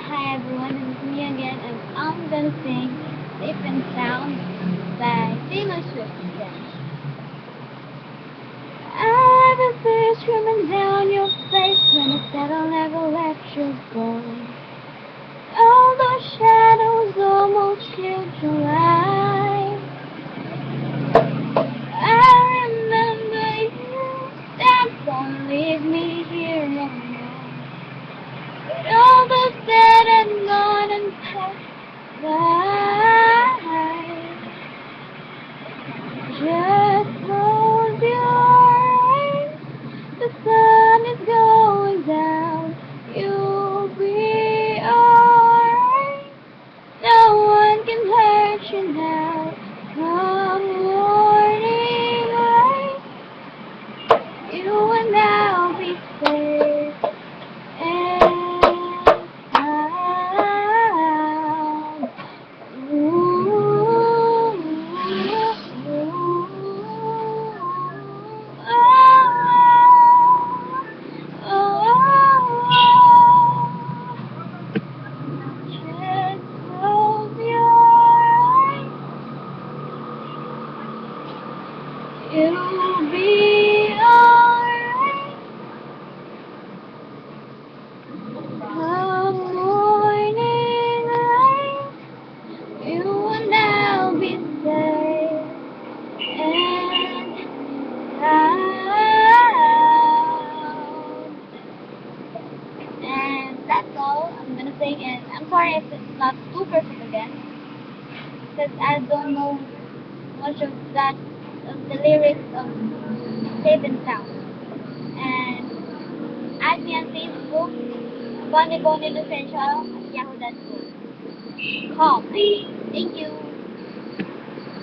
Hi everyone, it's me again, and I'm gonna sing Safe and Sound by Taylor Swift again. I will be screaming down your face when I said I'll never let you go. All those shadows almost killed your light. I remember you said don't leave me here alone. All the dead and gone and passed by. Just close your eyes. The sun is going down. You'll be alright. No one can hurt you now. Come morning light, you and I'll be safe. You'll be alright. Come morning light, you and I'll be safe and sound. And that's all I'm gonna sing. And I'm sorry if it's not too perfect again, because I don't know much of that of the lyrics of Safe and Sound. And add me on Facebook, Bonnie Bonnie Lucencio at yahoo.com. Thank you.